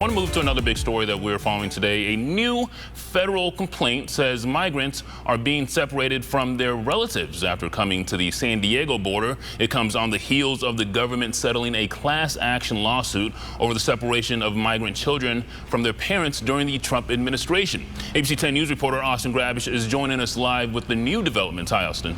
I want to move to another big story that we're following today. A new federal complaint says migrants are being separated from their relatives after coming to the San Diego border. It comes on the heels of the government settling a class action lawsuit over the separation of migrant children from their parents during the Trump administration. ABC 10 News reporter Austin Grabish is joining us live with the new developments. Hi, Austin.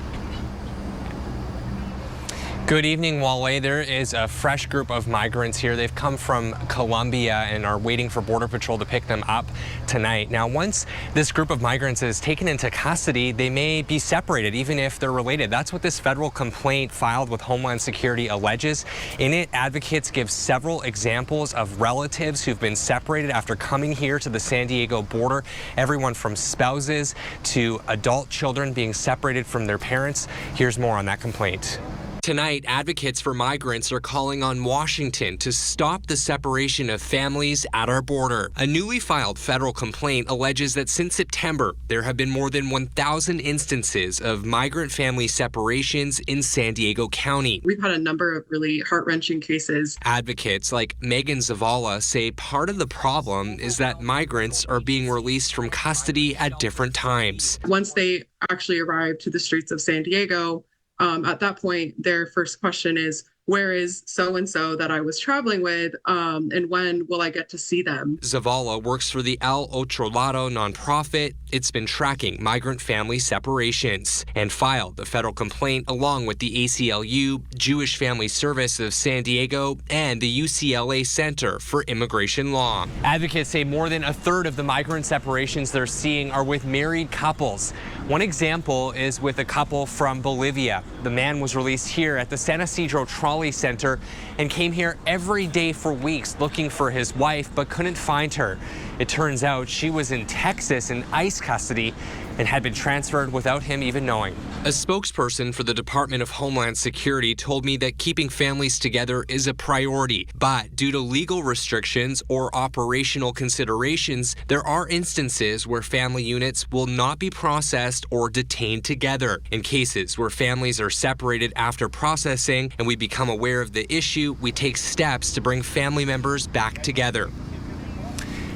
Good evening, Wale. There is a fresh group of migrants here. They've come from Colombia and are waiting for Border Patrol to pick them up tonight. Now, once this group of migrants is taken into custody, they may be separated, even if they're related. That's what this federal complaint filed with Homeland Security alleges. In it, advocates give several examples of relatives who've been separated after coming here to the San Diego border. Everyone from spouses to adult children being separated from their parents. Here's more on that complaint. Tonight, advocates for migrants are calling on Washington to stop the separation of families at our border. A newly filed federal complaint alleges that since September, there have been more than 1,000 instances of migrant family separations in San Diego County. We've had a number of really heart-wrenching cases. Advocates like Megan Zavala say part of the problem is that migrants are being released from custody at different times. Once they actually arrive to the streets of San Diego, at that point, their first question is, where is so-and-so that I was traveling with, and when will I get to see them? Zavala works for the El Otro Lado nonprofit. It's been tracking migrant family separations and filed the federal complaint along with the ACLU, Jewish Family Service of San Diego, and the UCLA Center for Immigration Law. Advocates say more than a third of the migrant separations they're seeing are with married couples. One example is with a couple from Bolivia. The man was released here at the San Isidro Trolley Center and came here every day for weeks looking for his wife, but couldn't find her. It turns out she was in Texas in ICE custody and had been transferred without him even knowing. A spokesperson for the Department of Homeland Security told me that keeping families together is a priority, but due to legal restrictions or operational considerations, there are instances where family units will not be processed or detained together. In cases where families are separated after processing and we become aware of the issue, we take steps to bring family members back together.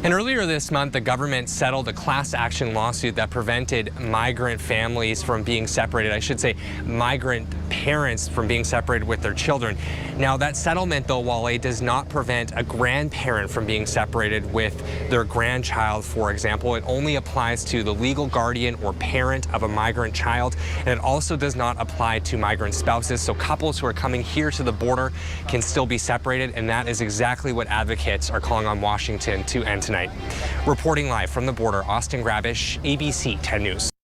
And earlier this month, the government settled a class action lawsuit that prevented migrant families from being separated. I should say migrant parents from being separated with their children. Now, that settlement, though, Wale, does not prevent a grandparent from being separated with their grandchild, for example. It only applies to the legal guardian or parent of a migrant child, and it also does not apply to migrant spouses. So couples who are coming here to the border can still be separated, and that is exactly what advocates are calling on Washington to end tonight. Reporting live from the border, Austin Grabish, ABC 10 News.